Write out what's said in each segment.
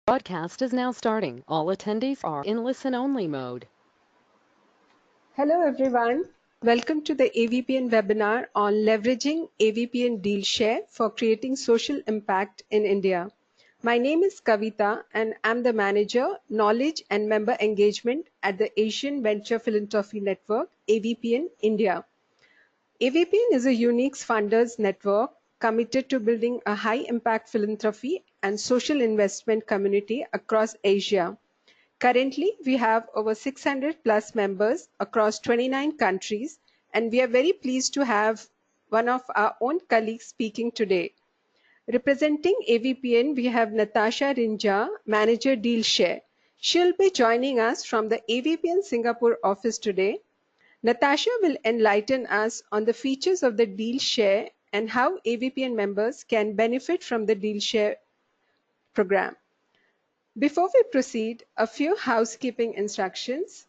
Broadcast is now starting. All attendees are in listen-only mode. Hello everyone. Welcome to the AVPN webinar on leveraging AVPN Deal Share for creating social impact in India. My name is Kavita and I'm the Manager, Knowledge and Member Engagement at the Asian Venture Philanthropy Network, AVPN India. AVPN is a unique funders network committed to building a high-impact philanthropy and social investment community across Asia. Currently, we have over 600 plus members across 29 countries, and we are very pleased to have one of our own colleagues speaking today. Representing AVPN, we have Natasha Rinja, Manager Deal Share. She'll be joining us from the AVPN Singapore office today. Natasha will enlighten us on the features of the Deal Share and how AVPN members can benefit from the Deal Share program. Before we proceed, a few housekeeping instructions.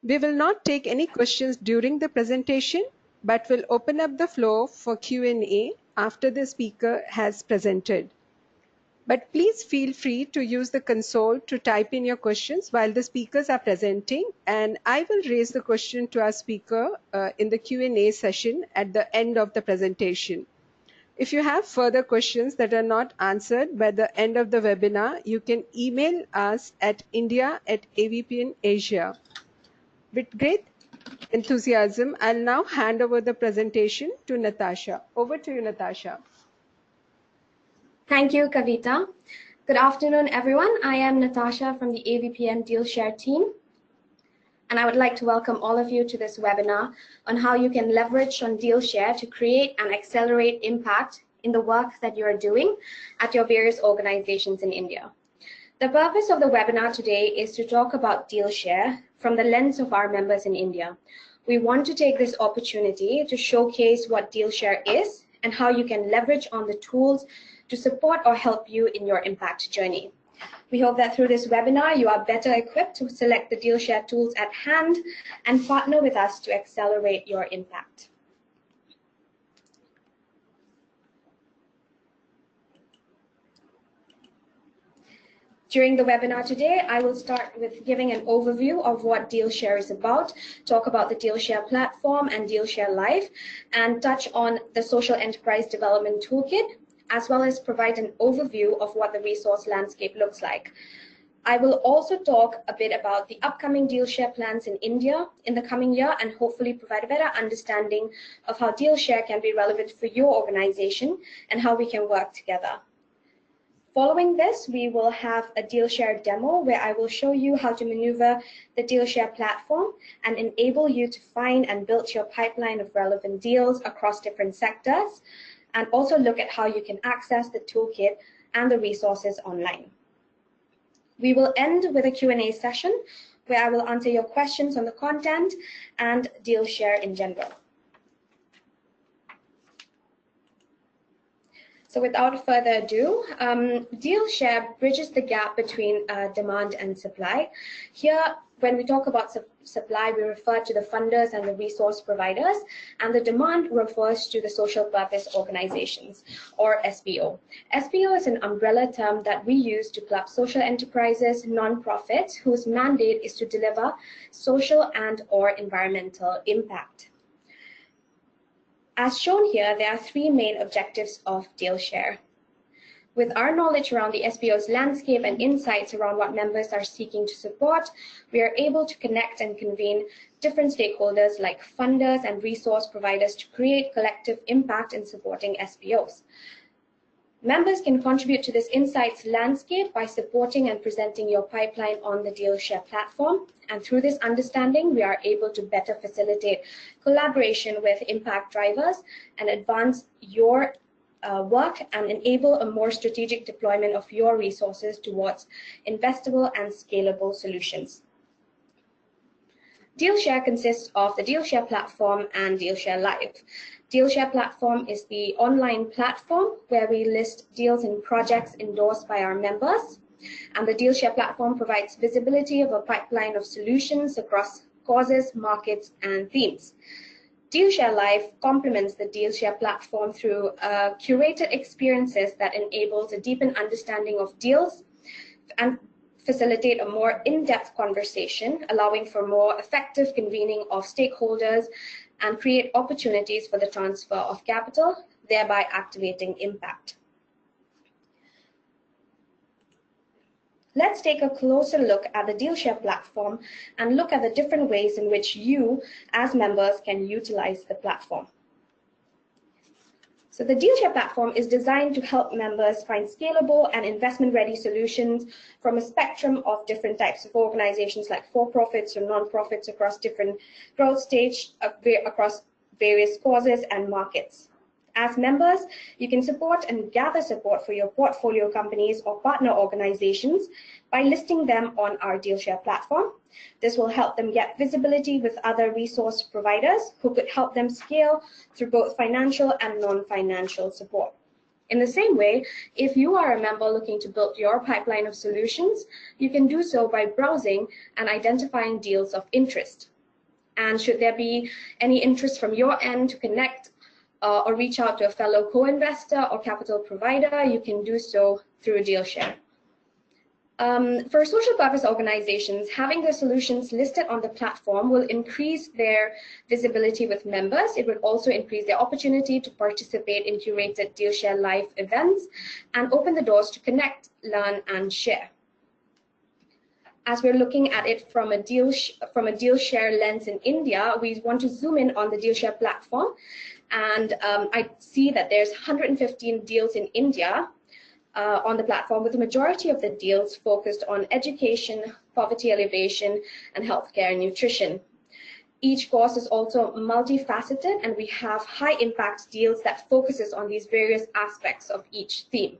We will not take any questions during the presentation, but will open up the floor for Q&A after the speaker has presented. But please feel free to use the console to type in your questions while the speakers are presenting, and I will raise the question to our speaker in the Q&A session at the end of the presentation. If you have further questions that are not answered by the end of the webinar, you can email us at india@avpnasia. With great enthusiasm, I'll now hand over the presentation to Natasha. Over to you, Natasha. Thank you, Kavita. Good afternoon, everyone. I am Natasha from the AVPN Deal Share team, and I would like to welcome all of you to this webinar on how you can leverage on Deal Share to create and accelerate impact in the work that you are doing at your various organizations in India. The purpose of the webinar today is to talk about Deal Share from the lens of our members in India. We want to take this opportunity to showcase what Deal Share is and how you can leverage on the tools to support or help you in your impact journey. We hope that through this webinar, you are better equipped to select the Deal Share tools at hand and partner with us to accelerate your impact. During the webinar today, I will start with giving an overview of what Deal Share is about, talk about the Deal Share platform and Deal Share Live, and touch on the Social Enterprise Development Toolkit, as well as provide an overview of what the resource landscape looks like. I will also talk a bit about the upcoming Deal Share plans in India in the coming year and hopefully provide a better understanding of how Deal Share can be relevant for your organization and how we can work together. Following this, we will have a Deal Share demo where I will show you how to maneuver the Deal Share platform and enable you to find and build your pipeline of relevant deals across different sectors, and also look at how you can access the toolkit and the resources online. We will end with a Q&A session where I will answer your questions on the content and Deal Share in general. So without further ado, Deal Share bridges the gap between demand and supply. Here, when we talk about supply, we refer to the funders and the resource providers, and the demand refers to the social purpose organizations, or SPO. SPO is an umbrella term that we use to club social enterprises, non-profits, whose mandate is to deliver social and/or environmental impact. As shown here, there are three main objectives of Deal Share. With our knowledge around the SPO's landscape and insights around what members are seeking to support, we are able to connect and convene different stakeholders like funders and resource providers to create collective impact in supporting SPOs. Members can contribute to this insights landscape by supporting and presenting your pipeline on the Deal Share platform. And through this understanding, we are able to better facilitate collaboration with impact drivers and advance your work and enable a more strategic deployment of your resources towards investable and scalable solutions. Deal Share consists of the Deal Share platform and Deal Share Live. Deal Share platform is the online platform where we list deals and projects endorsed by our members. And the Deal Share platform provides visibility of a pipeline of solutions across causes, markets, and themes. Deal Share Live complements the Deal Share platform through curated experiences that enables a deepened understanding of deals, and facilitate a more in-depth conversation, allowing for more effective convening of stakeholders and create opportunities for the transfer of capital, thereby activating impact. Let's take a closer look at the Deal Share platform and look at the different ways in which you, as members, can utilize the platform. So the Deal Share platform is designed to help members find scalable and investment-ready solutions from a spectrum of different types of organizations like for-profits or non-profits across different growth stage, across various causes and markets. As members, you can support and gather support for your portfolio companies or partner organizations by listing them on our Deal Share platform. This will help them get visibility with other resource providers who could help them scale through both financial and non-financial support. In the same way, if you are a member looking to build your pipeline of solutions, you can do so by browsing and identifying deals of interest. And should there be any interest from your end to connect or reach out to a fellow co-investor or capital provider, you can do so through Deal Share. For social purpose organizations, having their solutions listed on the platform will increase their visibility with members. It will also increase their opportunity to participate in curated Deal Share live events and open the doors to connect, learn, and share. As we're looking at it from a Deal Share lens in India, we want to zoom in on the Deal Share platform. And I see that there's 115 deals in India on the platform, with the majority of the deals focused on education, poverty alleviation, and healthcare and nutrition. Each course is also multifaceted, and we have high impact deals that focuses on these various aspects of each theme.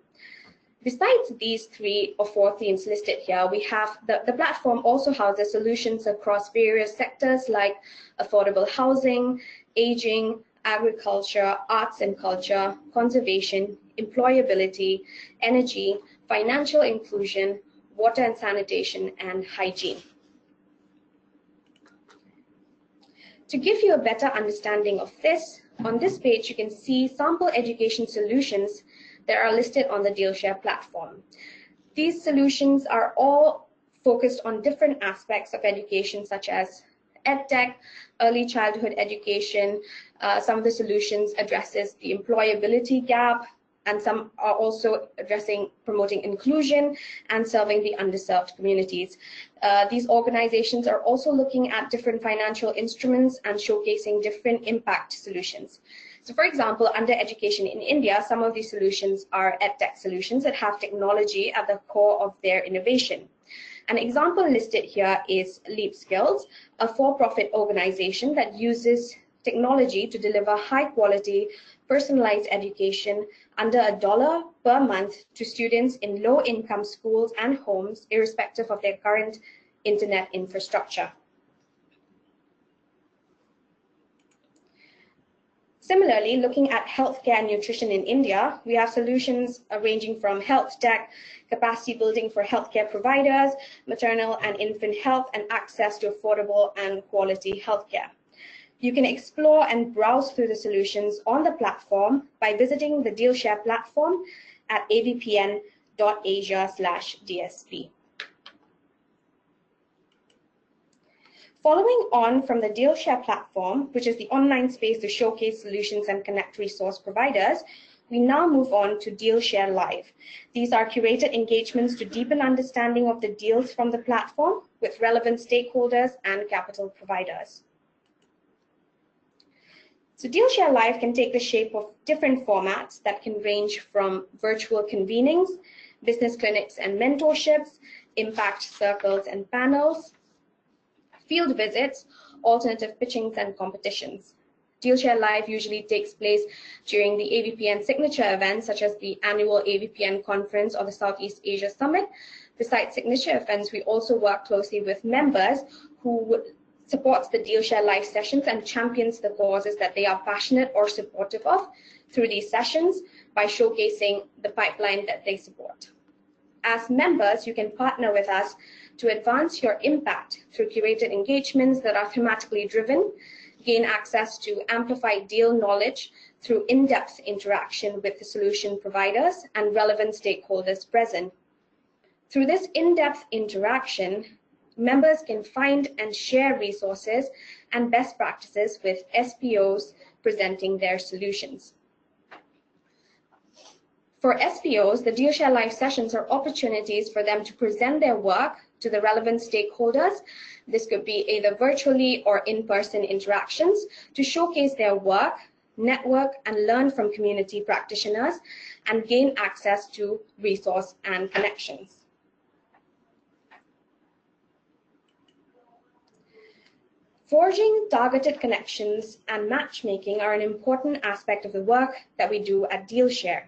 Besides these 3 or 4 themes listed here, we have the platform also houses solutions across various sectors like affordable housing, aging, agriculture, arts and culture, conservation, employability, energy, financial inclusion, water and sanitation, and hygiene. To give you a better understanding of this, on this page you can see sample education solutions that are listed on the Deal Share platform. These solutions are all focused on different aspects of education, such as EdTech, early childhood education. Some of the solutions addresses the employability gap, and some are also addressing promoting inclusion and serving the underserved communities. These organizations are also looking at different financial instruments and showcasing different impact solutions. So for example, under education in India, some of these solutions are EdTech solutions that have technology at the core of their innovation. An example listed here is Leap Skills, a for-profit organization that uses technology to deliver high-quality, personalized education under $1 per month to students in low-income schools and homes, irrespective of their current internet infrastructure. Similarly, looking at healthcare and nutrition in India, we have solutions ranging from health tech, capacity building for healthcare providers, maternal and infant health, and access to affordable and quality healthcare. You can explore and browse through the solutions on the platform by visiting the Deal Share platform at avpn.asia/DSP. Following on from the Deal Share platform, which is the online space to showcase solutions and connect resource providers, we now move on to Deal Share Live. These are curated engagements to deepen understanding of the deals from the platform with relevant stakeholders and capital providers. So Deal Share Live can take the shape of different formats that can range from virtual convenings, business clinics and mentorships, impact circles and panels, field visits, alternative pitchings, and competitions. Deal Share Live usually takes place during the AVPN signature events, such as the annual AVPN conference or the Southeast Asia Summit. Besides signature events, we also work closely with members who supports the Deal Share Live sessions and champions the causes that they are passionate or supportive of through these sessions by showcasing the pipeline that they support. As members, you can partner with us to advance your impact through curated engagements that are thematically driven, gain access to amplified deal knowledge through in-depth interaction with the solution providers and relevant stakeholders present. Through this in-depth interaction, members can find and share resources and best practices with SPOs presenting their solutions. For SPOs, the Deal Share Live sessions are opportunities for them to present their work to the relevant stakeholders. This could be either virtually or in-person interactions to showcase their work, network, and learn from community practitioners, and gain access to resource and connections. Forging targeted connections and matchmaking are an important aspect of the work that we do at Deal Share.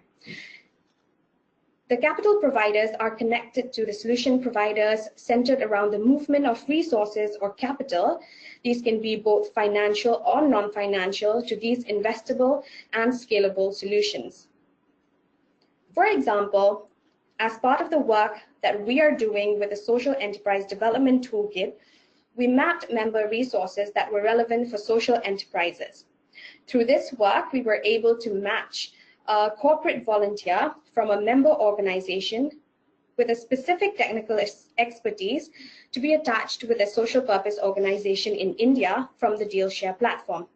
The capital providers are connected to the solution providers centered around the movement of resources or capital. These can be both financial or non-financial to these investable and scalable solutions. For example, as part of the work that we are doing with the Social Enterprise Development Toolkit, we mapped member resources that were relevant for social enterprises. Through this work, we were able to match a corporate volunteer from a member organization with a specific technical expertise to be attached with a social purpose organization in India from the Deal Share platform.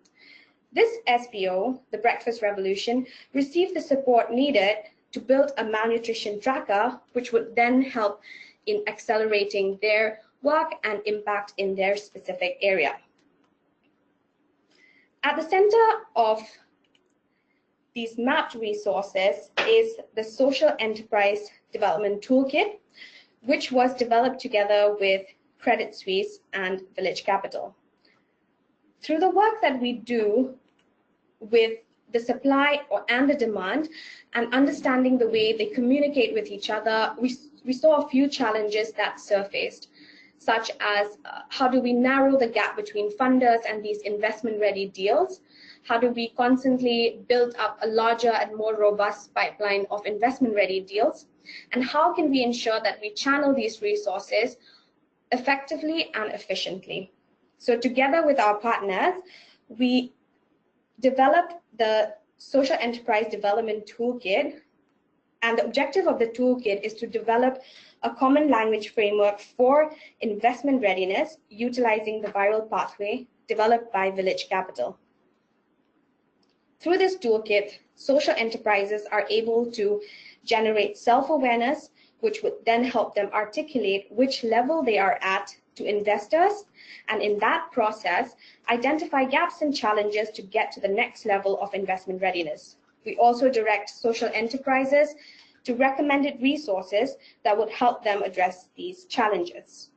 This SPO, the Breakfast Revolution, received the support needed to build a malnutrition tracker, which would then help in accelerating their work and impact in their specific area. At the center of these mapped resources is the Social Enterprise Development Toolkit, which was developed together with Credit Suisse and Village Capital. Through the work that we do with the supply and the demand and understanding the way they communicate with each other, we saw a few challenges that surfaced, such as how do we narrow the gap between funders and these investment-ready deals? How do we constantly build up a larger and more robust pipeline of investment-ready deals? And how can we ensure that we channel these resources effectively and efficiently? So together with our partners, we developed the Social Enterprise Development Toolkit, and the objective of the toolkit is to develop a common language framework for investment readiness utilizing the viral pathway developed by Village Capital. Through this toolkit, social enterprises are able to generate self-awareness, which would then help them articulate which level they are at to investors, and in that process, identify gaps and challenges to get to the next level of investment readiness. We also direct social enterprises to recommended resources that would help them address these challenges.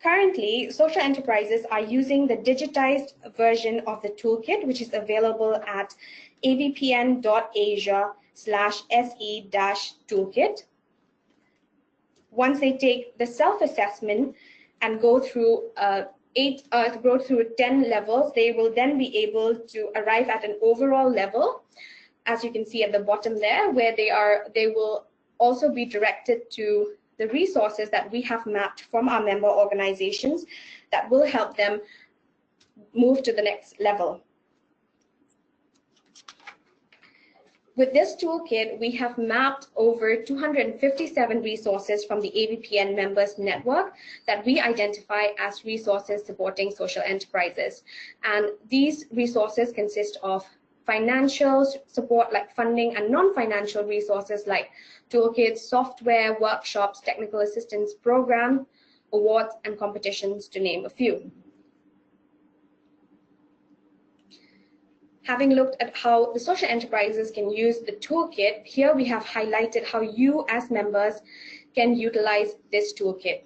Currently, social enterprises are using the digitized version of the toolkit, which is available at avpn.asia/se-toolkit. Once they take the self-assessment and go through 10 levels, they will then be able to arrive at an overall level, as you can see at the bottom there, where they will also be directed to the resources that we have mapped from our member organizations that will help them move to the next level. With this toolkit, we have mapped over 257 resources from the AVPN members network that we identify as resources supporting social enterprises. And these resources consist of financial support like funding and non-financial resources like toolkits, software, workshops, technical assistance program, awards, and competitions, to name a few. Having looked at how the social enterprises can use the toolkit, here we have highlighted how you as members can utilize this toolkit.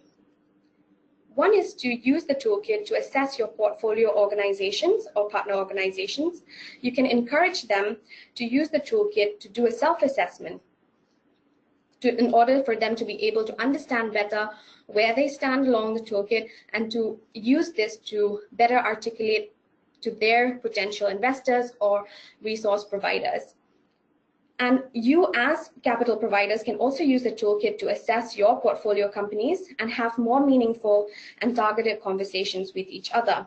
One is to use the toolkit to assess your portfolio organizations or partner organizations. You can encourage them to use the toolkit to do a self-assessment in order for them to be able to understand better where they stand along the toolkit and to use this to better articulate to their potential investors or resource providers. And you as capital providers can also use the toolkit to assess your portfolio companies and have more meaningful and targeted conversations with each other.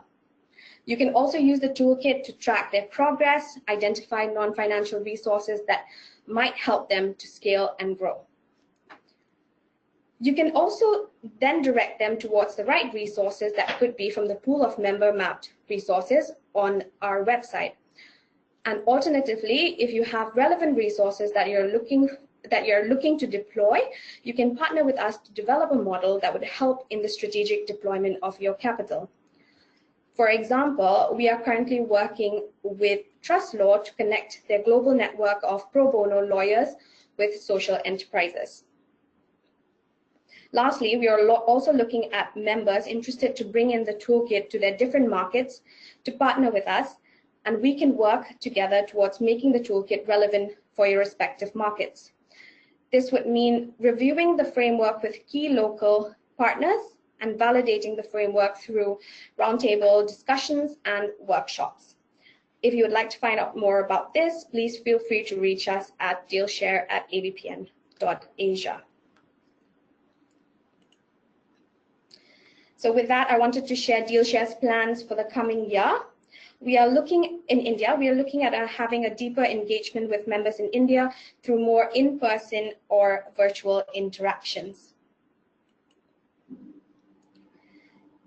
You can also use the toolkit to track their progress, identify non-financial resources that might help them to scale and grow. You can also then direct them towards the right resources that could be from the pool of member mapped resources on our website. And alternatively, if you have relevant resources that you're looking to deploy, you can partner with us to develop a model that would help in the strategic deployment of your capital. For example, we are currently working with Trust Law to connect their global network of pro bono lawyers with social enterprises. Lastly, we are also looking at members interested to bring in the toolkit to their different markets to partner with us, and we can work together towards making the toolkit relevant for your respective markets. This would mean reviewing the framework with key local partners and validating the framework through roundtable discussions and workshops. If you would like to find out more about this, please feel free to reach us at dealshare@avpn.asia. So with that, I wanted to share DealShare's plans for the coming year. In India, we are looking at having a deeper engagement with members in India through more in-person or virtual interactions.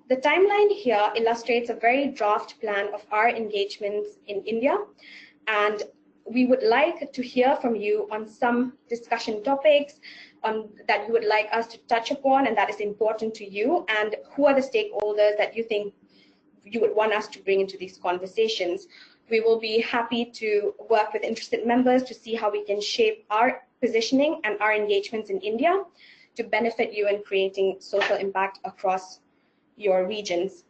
The timeline here illustrates a very draft plan of our engagements in India, and we would like to hear from you on some discussion topics that you would like us to touch upon and that is important to you, and who are the stakeholders that you think you would want us to bring into these conversations. We will be happy to work with interested members to see how we can shape our positioning and our engagements in India to benefit you in creating social impact across your regions.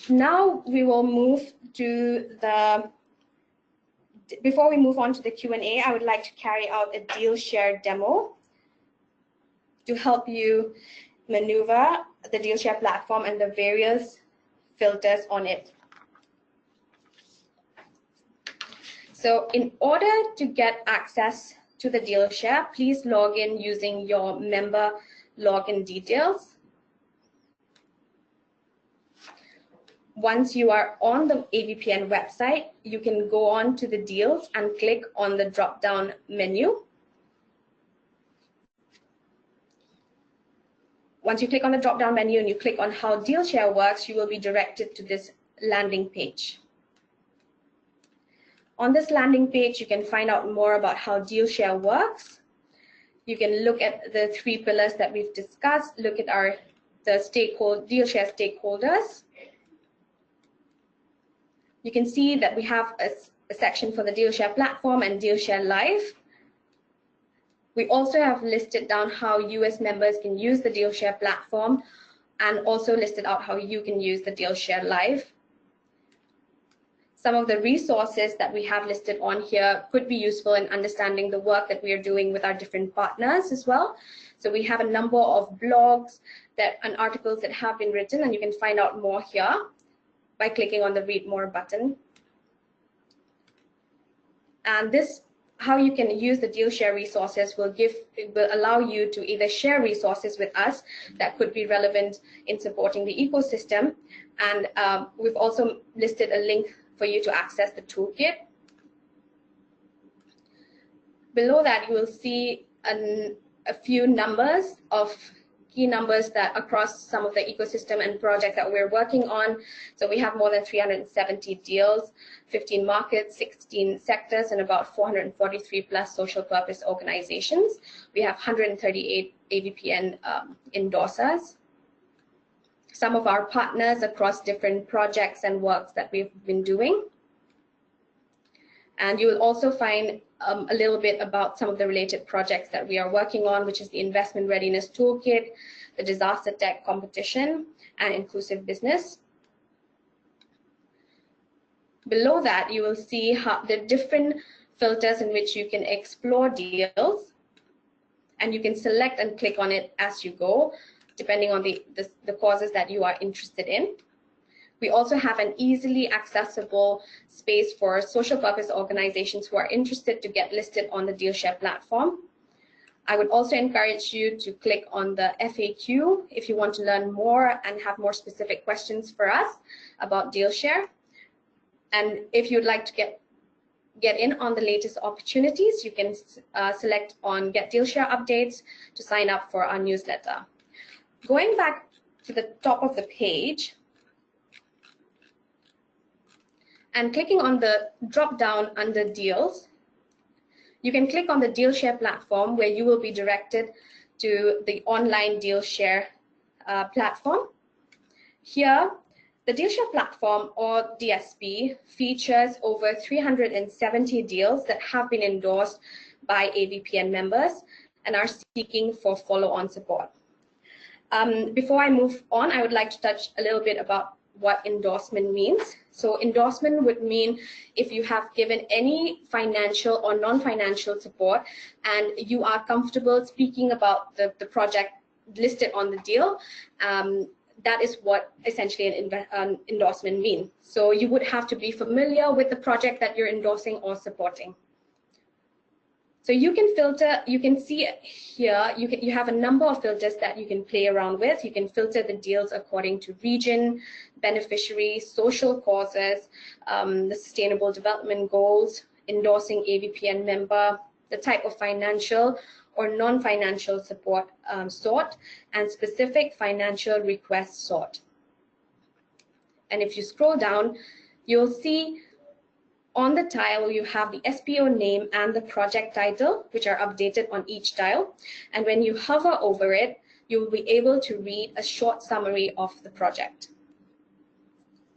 Now we will move to before we move on to the Q&A, I would like to carry out a deal share demo to help you maneuver the deal share platform and the various filters on it. So in order to get access to the deal share, please log in using your member login details. Once you are on the AVPN website, you can go on to the deals and click on the drop-down menu. Once you click on the drop-down menu and you click on how deal share works, you will be directed to this landing page. On this landing page, you can find out more about how deal share works. You can look at the 3 pillars that we've discussed, look at the deal share stakeholders. You can see that we have a section for the deal share platform and deal share live. We also have listed down how US members can use the deal share platform and also listed out how you can use the deal share live. Some of the resources that we have listed on here could be useful in understanding the work that we are doing with our different partners as well. So we have a number of blogs and articles that have been written, and you can find out more here by clicking on the read more button. And this, how you can use the deal share resources will allow you to either share resources with us that could be relevant in supporting the ecosystem. And we've also listed a link for you to access the toolkit. Below that, you will see a few numbers of key numbers that across some of the ecosystem and projects that we're working on. So we have more than 370 deals, 15 markets, 16 sectors, and about 443 plus social purpose organizations. We have 138 AVPN endorsers. Some of our partners across different projects and works that we've been doing. And you will also find a little bit about some of the related projects that we are working on, which is the Investment Readiness Toolkit, the Disaster Tech Competition, and Inclusive Business. Below that, you will see how the different filters in which you can explore deals, and you can select and click on it as you go, depending on the causes that you are interested in. We also have an easily accessible space for social purpose organizations who are interested to get listed on the DealShare platform. I would also encourage you to click on the FAQ if you want to learn more and have more specific questions for us about Deal Share. And if you'd like to get in on the latest opportunities, you can select on Get Deal Share Updates to sign up for our newsletter. Going back to the top of the page and clicking on the drop down under Deals, you can click on the Deal Share platform where you will be directed to the online Deal Share platform. Here, the Deal Share platform, or DSP, features over 370 deals that have been endorsed by AVPN members and are seeking for follow-on support. Before I move on, I would like to touch a little bit about what endorsement means. So endorsement would mean if you have given any financial or non-financial support and you are comfortable speaking about the project listed on the deal, that is what essentially an endorsement means. So you would have to be familiar with the project that you're endorsing or supporting. So you can filter, you can see here, you have a number of filters that you can play around with. You can filter the deals according to region, beneficiary, social causes, the sustainable development goals, endorsing AVPN member, the type of financial or non-financial support sought, and specific financial request sought. And if you scroll down, you'll see on the tile, you have the SPO name and the project title, which are updated on each tile. And when you hover over it, you will be able to read a short summary of the project.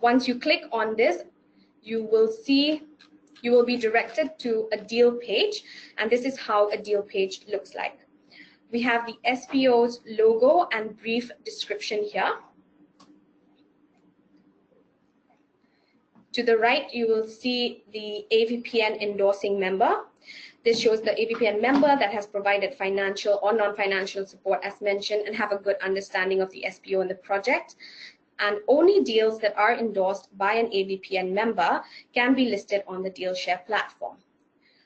Once you click on this, you will be directed to a deal page, and this is how a deal page looks like. We have the SPO's logo and brief description here. To the right, you will see the AVPN endorsing member. This shows the AVPN member that has provided financial or non-financial support as mentioned and have a good understanding of the SPO and the project. And only deals that are endorsed by an AVPN member can be listed on the Deal Share platform.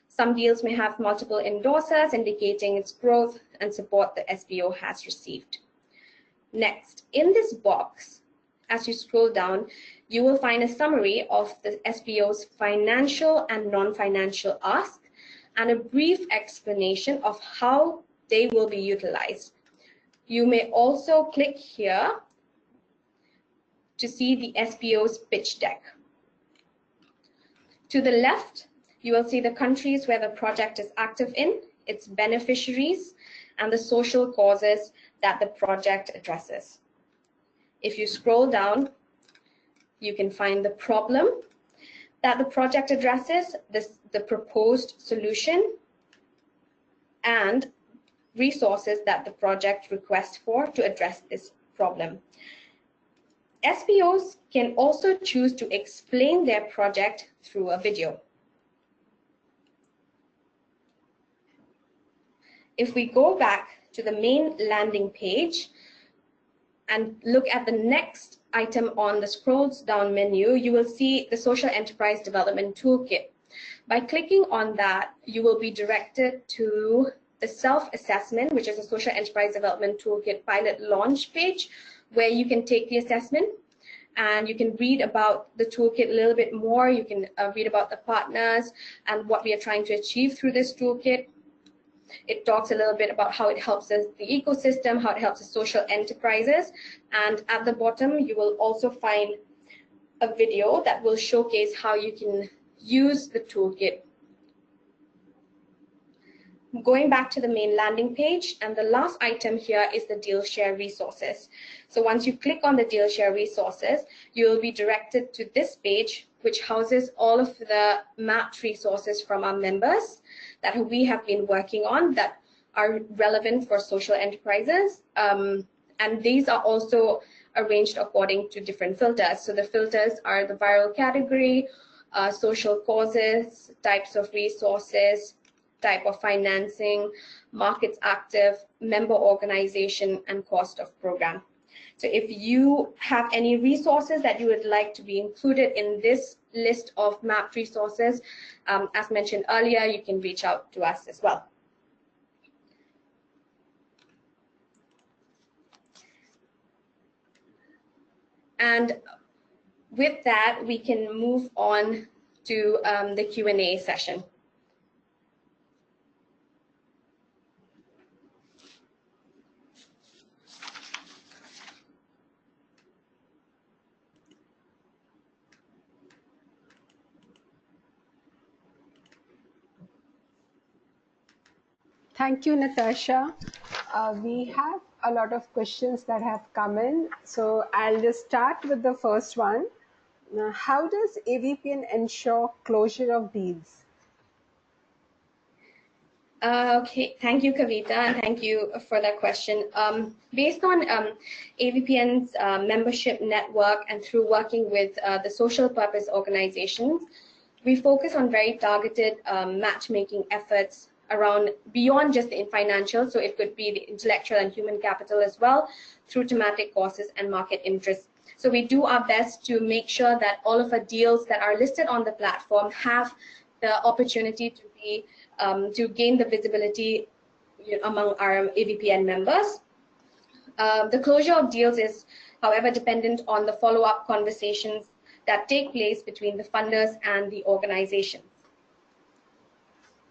Some deals may have multiple endorsers indicating its growth and support the SPO has received. Next, in this box, as you scroll down, you will find a summary of the SPO's financial and non-financial ask and a brief explanation of how they will be utilized. You may also click here to see the SPO's pitch deck. To the left, you will see the countries where the project is active in, its beneficiaries, and the social causes that the project addresses. If you scroll down, you can find the problem that the project addresses, the proposed solution, and resources that the project requests for to address this problem. SPOs can also choose to explain their project through a video. If we go back to the main landing page and look at the next item on the scrolls down menu, you will see the Social Enterprise Development Toolkit. By clicking on that, you will be directed to the self-assessment, which is a Social Enterprise Development Toolkit pilot launch page, where you can take the assessment and you can read about the toolkit a little bit more. You can read about the partners and what we are trying to achieve through this toolkit. It talks a little bit about how it helps us, the ecosystem, how it helps the social enterprises. And at the bottom, you will also find a video that will showcase how you can use the toolkit. Going back to the main landing page, and the last item here is the Deal Share resources. So once you click on the Deal Share resources, you will be directed to this page, which houses all of the mapped resources from our members that we have been working on that are relevant for social enterprises. And these are also arranged according to different filters. So the filters are the viral category, social causes, types of resources, type of financing, markets active, member organization, and cost of program. So if you have any resources that you would like to be included in this list of mapped resources, as mentioned earlier, you can reach out to us as well. And with that, we can move on to the Q&A session. Thank you, Natasha. We have a lot of questions that have come in. So I'll just start with the first one. How does AVPN ensure closure of deals? Okay, thank you, Kavita, and thank you for that question. Based on AVPN's membership network and through working with the social purpose organizations, we focus on very targeted matchmaking efforts around beyond just the financial, so it could be the intellectual and human capital as well, through thematic causes and market interests. So we do our best to make sure that all of the deals that are listed on the platform have the opportunity to be to gain the visibility among our AVPN members. The closure of deals is, however, dependent on the follow-up conversations that take place between the funders and the organization.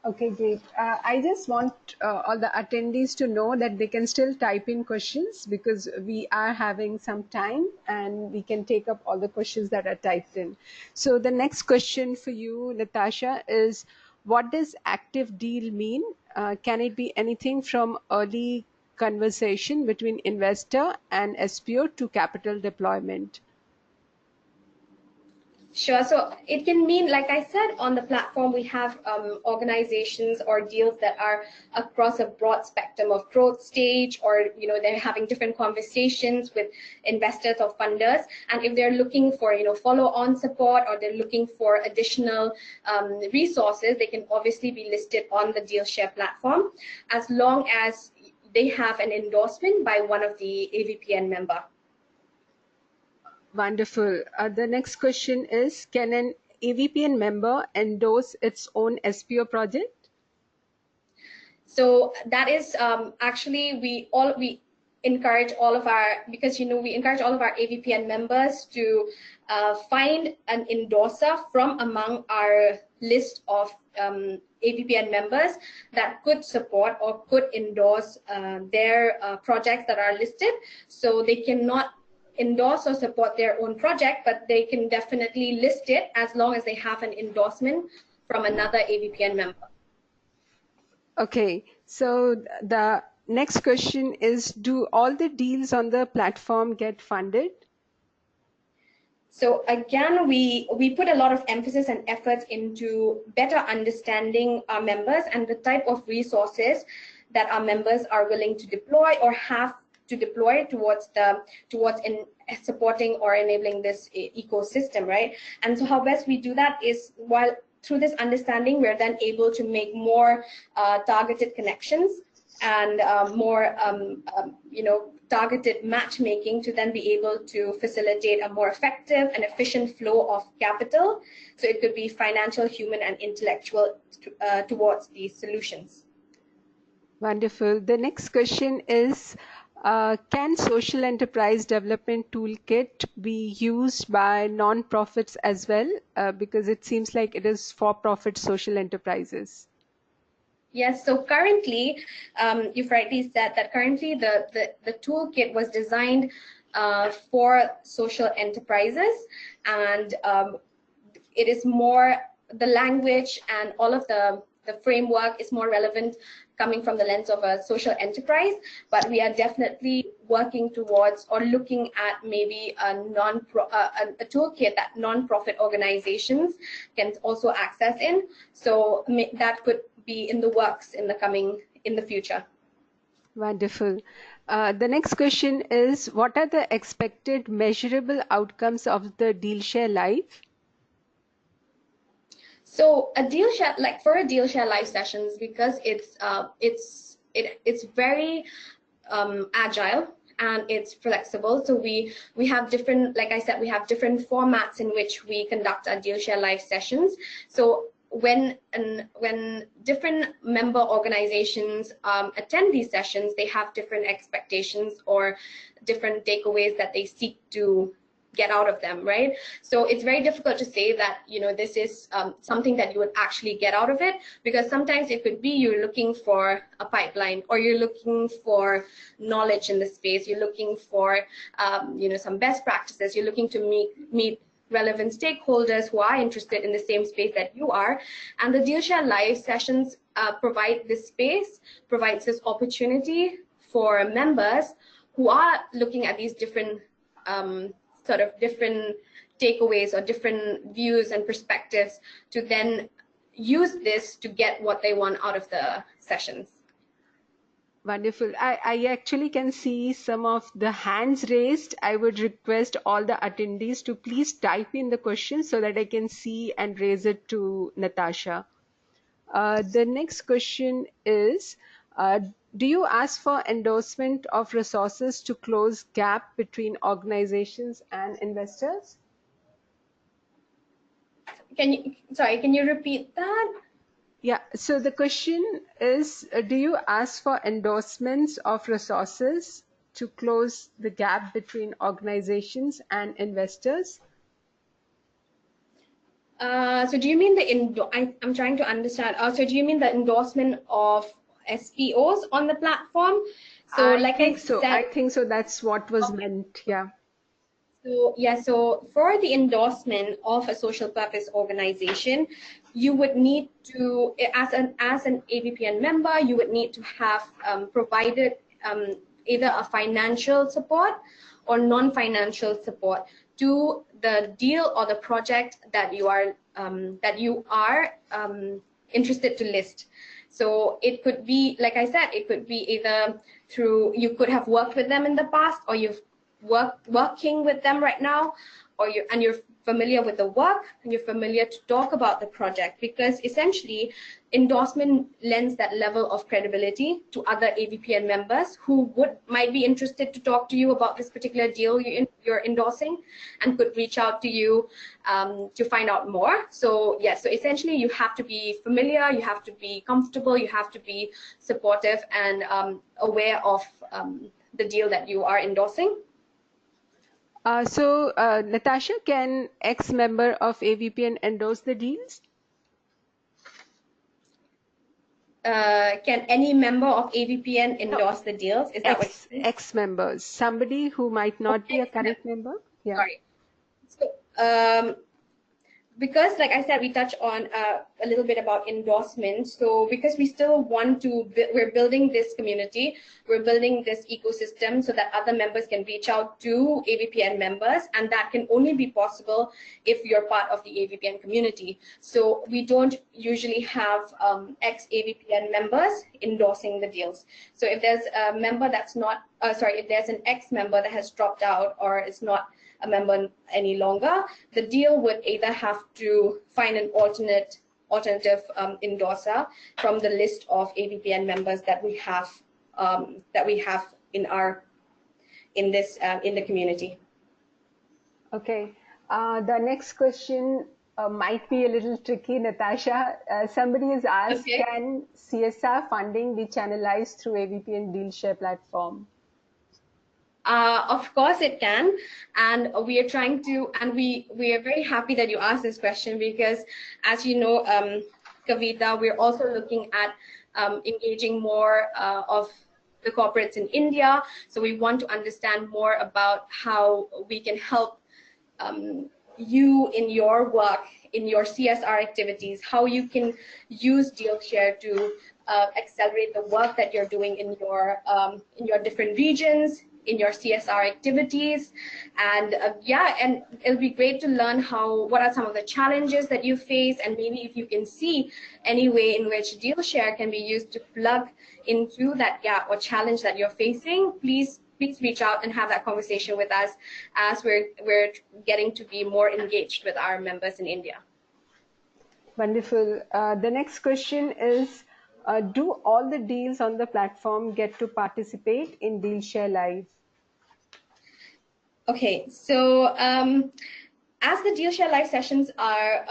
Okay, great. I just want all the attendees to know that they can still type in questions because we are having some time and we can take up all the questions that are typed in. So the next question for you, Natasha, is what does active deal mean? Can it be anything from early conversation between investor and SPO to capital deployment? Sure. So it can mean, like I said, on the platform, we have organizations or deals that are across a broad spectrum of growth stage, or they're having different conversations with investors or funders. And if they're looking for follow-on support, or they're looking for additional resources, they can obviously be listed on the Deal Share platform, as long as they have an endorsement by one of the AVPN member. Wonderful. The next question is, can an AVPN member endorse its own SPO project? So that is actually we encourage all of our, because we encourage all of our AVPN members to find an endorser from among our list of AVPN members that could support or could endorse their projects that are listed. So they cannot endorse or support their own project, but they can definitely list it as long as they have an endorsement from another AVPN member. Okay, so the next question is, do all the deals on the platform get funded? So again, we put a lot of emphasis and efforts into better understanding our members and the type of resources that our members are willing to deploy or have to deploy towards supporting or enabling this ecosystem, right? And so how best we do that is, while through this understanding, we're then able to make more targeted connections and more targeted matchmaking to then be able to facilitate a more effective and efficient flow of capital. So it could be financial, human, and intellectual towards these solutions. Wonderful. The next question is, can social enterprise development toolkit be used by non-profits as well? Because it seems like it is for-profit social enterprises. Yes, so currently, you've rightly said that currently the toolkit was designed for social enterprises, and it is more, the language and all of the framework is more relevant coming from the lens of a social enterprise, but we are definitely working towards or looking at maybe a toolkit that non-profit organizations can also access in. So that could be in the works in the future. Wonderful. The next question is, what are the expected measurable outcomes of the Deal Share Live? So a deal share, like for a deal share live sessions, because it's very agile and it's flexible. So we have different, like I said, we have different formats in which we conduct our deal share live sessions. So when different member organizations attend these sessions, they have different expectations or different takeaways that they seek to get out of them, right? So it's very difficult to say that, you know, this is something that you would actually get out of it, because sometimes it could be you're looking for a pipeline, or you're looking for knowledge in the space, you're looking for you know, some best practices, you're looking to meet relevant stakeholders who are interested in the same space that you are. And the Deal Share Live sessions provide this space, provides this opportunity for members who are looking at these different sort of different takeaways or different views and perspectives to then use this to get what they want out of the sessions. Wonderful. I actually can see some of the hands raised. I would request all the attendees to please type in the question so that I can see and raise it to Natasha. The next question is, do you ask for endorsement of resources to close gap between organizations and investors? Can you repeat that? Yeah, so the question is, do you ask for endorsements of resources to close the gap between organizations and investors? So do you mean I'm trying to understand. So do you mean the endorsement of SPOs on the platform? So I like think I so. said, I think so. That's what was meant. Yeah. So yeah, so for the endorsement of a social purpose organization, you would need to, as an AVPN member, you would need to have provided either a financial support or non-financial support to the deal or the project that you are interested to list. So it could be, like I said, it could be either through, you could have worked with them in the past, or you've working with them right now, or you're familiar with the work, and you're familiar to talk about the project, because essentially endorsement lends that level of credibility to other AVPN members who might be interested to talk to you about this particular deal you're endorsing, and could reach out to you to find out more. So yes, so essentially you have to be familiar, you have to be comfortable, you have to be supportive and aware of the deal that you are endorsing. So Natasha, can ex-member of AVPN endorse the deals? Can any member of AVPN endorse the deals? Is that what you mean? Ex-members, somebody who might not be a current member? Yeah. Sorry. So, because, like I said, we touch on a little bit about endorsement. So because we still want to, we're building this community, we're building this ecosystem so that other members can reach out to AVPN members, and that can only be possible if you're part of the AVPN community. So we don't usually have ex-AVPN members endorsing the deals. So if there's a member that's not, if there's an ex-member that has dropped out or is not a member any longer, the deal would either have to find an alternative endorser from the list of AVPN members that we have in the community. Okay. The next question might be a little tricky, Natasha. Somebody has asked, Okay. Can CSR funding be channelized through AVPN Deal Share platform? Of course it can, and we are trying to, and we are very happy that you asked this question, because as you know, Kavita, we're also looking at engaging more of the corporates in India. So we want to understand more about how we can help you in your work, in your CSR activities, how you can use DealShare to accelerate the work that you're doing in your different regions, in your CSR activities. And yeah, and it'll be great to learn what are some of the challenges that you face, and maybe if you can see any way in which DealShare can be used to plug into that gap or challenge that you're facing. Please reach out and have that conversation with us, as we're getting to be more engaged with our members in India. Wonderful. The next question is, do all the deals on the platform get to participate in DealShare Live? Okay, so as the DealShare Live sessions are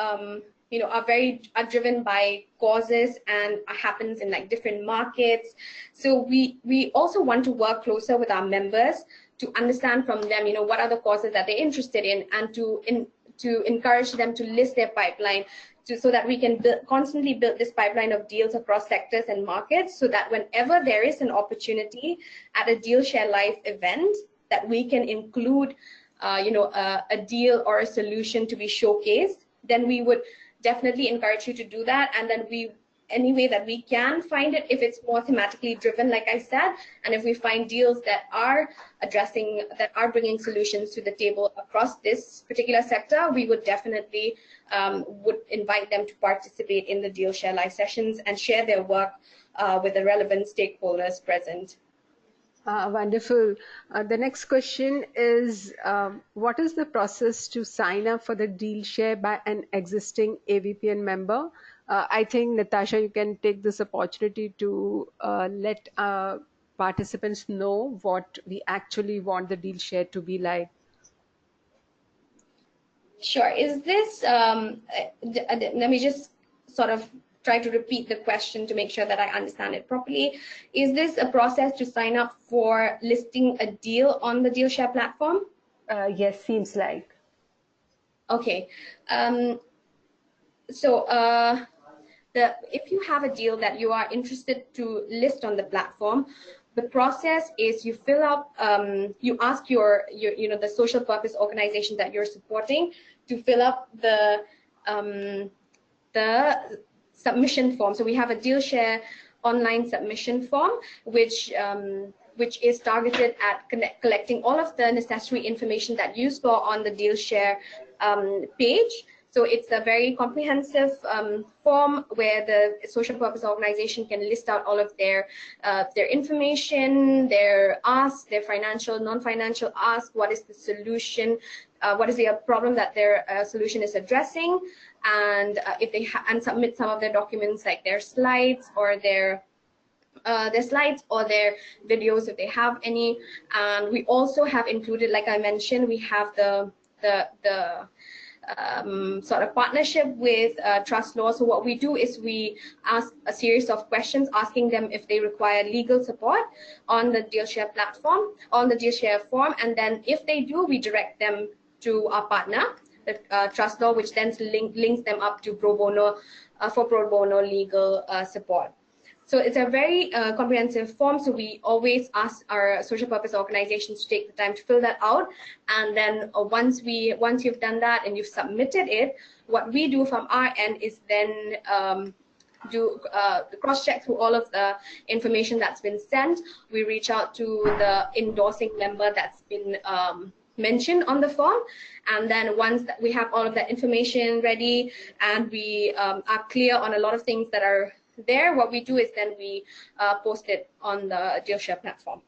are driven by causes and happens in like different markets. So we also want to work closer with our members to understand from them, what are the courses that they're interested in, and to encourage them to list their pipeline, so that we can constantly build this pipeline of deals across sectors and markets, so that whenever there is an opportunity at a Deal Share Live event, that we can include a deal or a solution to be showcased. Then we would definitely encourage you to do that, and then any way that we can find it, if it's more thematically driven, like I said, and if we find deals that are bringing solutions to the table across this particular sector, we would definitely would invite them to participate in the Deal Share Live sessions and share their work with the relevant stakeholders present. Wonderful. The next question is, what is the process to sign up for the deal share by an existing AVPN member? I think, Natasha, you can take this opportunity to let participants know what we actually want the deal share to be like. Sure. Is this, let me just sort of try to repeat the question to make sure that I understand it properly. Is this a process to sign up for listing a deal on the Deal Share platform? Yes, seems like. Okay. If you have a deal that you are interested to list on the platform, the process is you fill out, you ask your the social purpose organization that you're supporting to fill up the submission form. So we have a Deal Share online submission form, which is targeted at collecting all of the necessary information that you saw on the Deal Share page. So it's a very comprehensive form where the social purpose organization can list out all of their information, their asks, their financial, non-financial asks, what is the solution, what is the problem that their solution is addressing, and if they and submit some of their documents like their slides or their videos if they have any. And we also have included, like I mentioned, we have the sort of partnership with Trust Law. So what we do is we ask a series of questions asking them if they require legal support on the Deal Share platform, on the Deal Share form, and then if they do, we direct them to our partner, the Trust Law, which then links them up to pro bono legal support. So it's a very comprehensive form. So we always ask our social purpose organizations to take the time to fill that out. And then once you've done that and you've submitted it, what we do from our end is then do the cross-check through all of the information that's been sent. We reach out to the endorsing member that's been mentioned on the form, and then once that we have all of that information ready and we are clear on a lot of things that are there, what we do is then we post it on the Deal Share platform.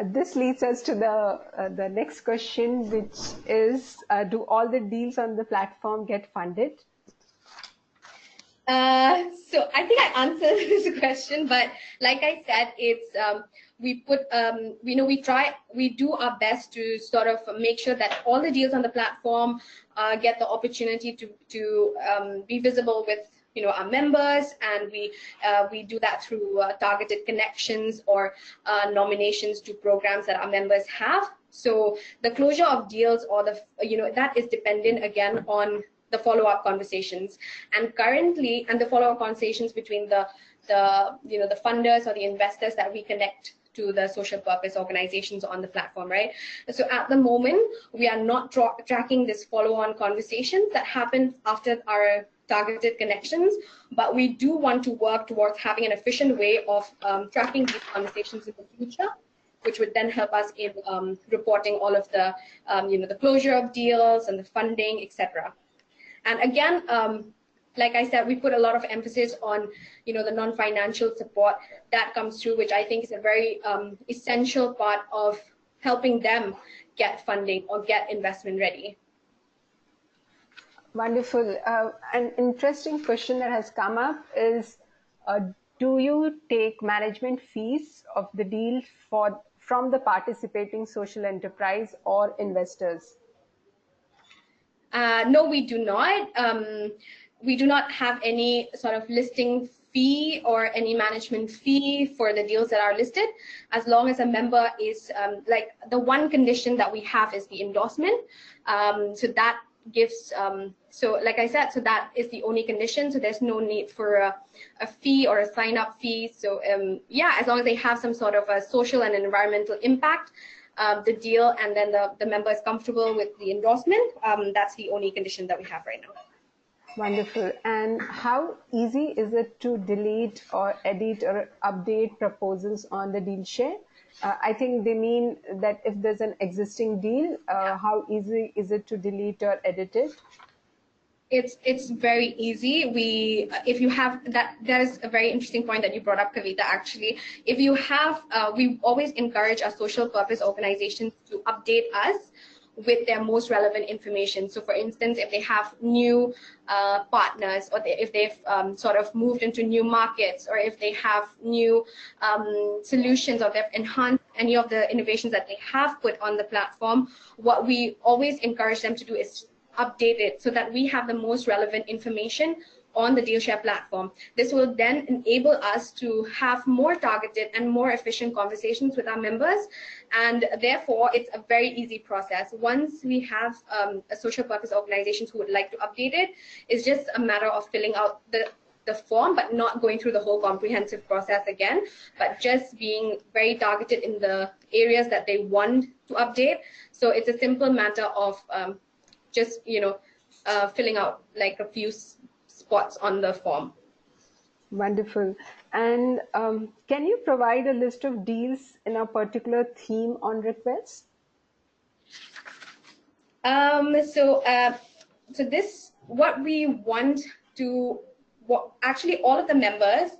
This leads us to the next question, which is, do all the deals on the platform get funded? So I think I answered this question, but like I said, it's we do our best to sort of make sure that all the deals on the platform get the opportunity to be visible with our members, and we do that through targeted connections or nominations to programs that our members have. So the closure of deals or that is dependent again on the follow-up conversations, and the follow-up conversations between the funders or the investors that we connect to the social purpose organizations on the platform, right? So at the moment, we are not tracking this follow-on conversations that happen after our targeted connections, but we do want to work towards having an efficient way of tracking these conversations in the future, which would then help us in reporting all of the the closure of deals and the funding, etc. And again, like I said, we put a lot of emphasis on the non-financial support that comes through, which I think is a very essential part of helping them get funding or get investment ready. Wonderful. An interesting question that has come up is, do you take management fees of the deal from the participating social enterprise or investors? No, we do not. We do not have any sort of listing fee or any management fee for the deals that are listed, as long as a member is like the one condition that we have is the endorsement. So that gives so like I said, so that is the only condition. So there's no need for a fee or a sign-up fee. So yeah, as long as they have some sort of a social and environmental impact, the deal, and then the member is comfortable with the endorsement, that's the only condition that we have right now. Wonderful. And how easy is it to delete or edit or update proposals on the deal share? I think they mean that if there's an existing deal, how easy is it to delete or edit it? It's very easy. If you have that is a very interesting point that you brought up, Kavita. Actually, if you have, we always encourage our social purpose organizations to update us with their most relevant information. So for instance, if they have new partners, or if they've sort of moved into new markets, or if they have new solutions, or they've enhanced any of the innovations that they have put on the platform, what we always encourage them to do is update it so that we have the most relevant information on the DealShare platform. This will then enable us to have more targeted and more efficient conversations with our members, and therefore it's a very easy process. Once we have a social purpose organizations who would like to update it, it's just a matter of filling out the form, but not going through the whole comprehensive process again, but just being very targeted in the areas that they want to update. So it's a simple matter of just filling out like a few spots on the form. Wonderful. And can you provide a list of deals in a particular theme on request? So this, what we want to, actually all of the members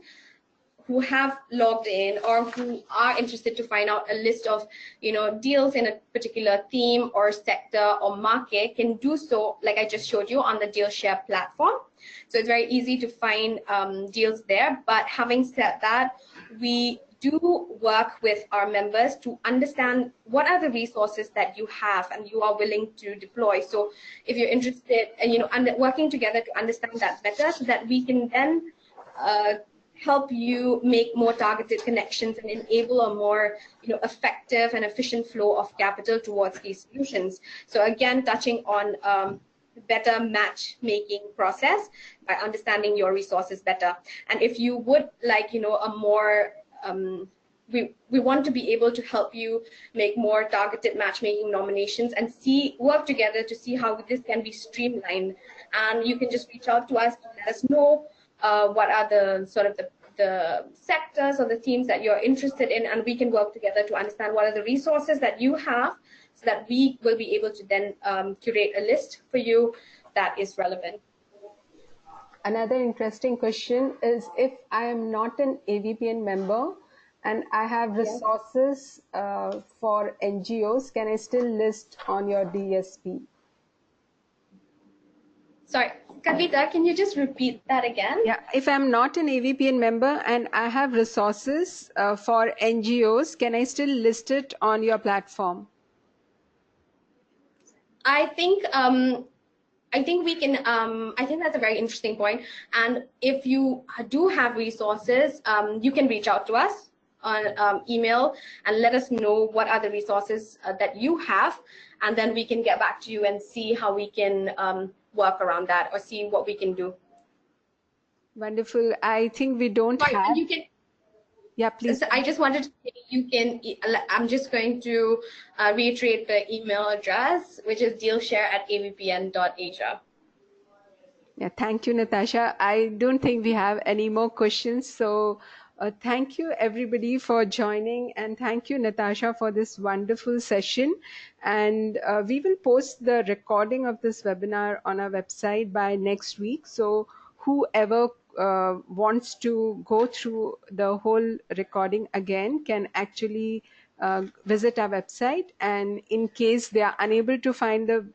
who have logged in or who are interested to find out a list of deals in a particular theme or sector or market can do so, like I just showed you, on the Deal Share platform. So it's very easy to find deals there. But having said that, we do work with our members to understand what are the resources that you have and you are willing to deploy. So if you're interested, and working together to understand that better, so that we can then help you make more targeted connections and enable a more effective and efficient flow of capital towards these solutions. So again, touching on better matchmaking process by understanding your resources better. And if you would like a more we want to be able to help you make more targeted matchmaking nominations and work together to see how this can be streamlined. And you can just reach out to us to let us know what are the sort of the sectors or the themes that you're interested in, and we can work together to understand what are the resources that you have, so that we will be able to then curate a list for you that is relevant. Another interesting question is, if I am not an AVPN member and I have resources for NGOs, can I still list on your DSP? Sorry, Kavita, can you just repeat that again? Yeah, if I'm not an AVPN member and I have resources for NGOs, can I still list it on your platform? I think we can. I think that's a very interesting point. And if you do have resources, you can reach out to us on email and let us know what are the resources that you have, and then we can get back to you and see how we can work around that, or see what we can do. Wonderful. I think we don't have. You can. Yeah, please. So I just wanted to say you can. I'm just going to reiterate the email address, which is dealshare@avpn.asia. Yeah, thank you, Natasha. I don't think we have any more questions. So thank you, everybody, for joining. And thank you, Natasha, for this wonderful session. And we will post the recording of this webinar on our website by next week. So whoever wants to go through the whole recording again can actually visit our website. And in case they are unable to find the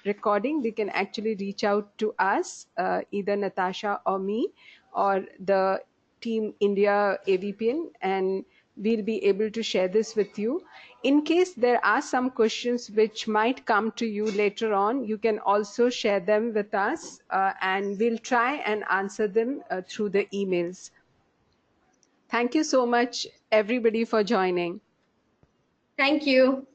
recording, they can actually reach out to us, either Natasha or me, or the team India AVPN, and we'll be able to share this with you. In case there are some questions which might come to you later on, you can also share them with us, and we'll try and answer them through the emails. Thank you so much, everybody, for joining. Thank you.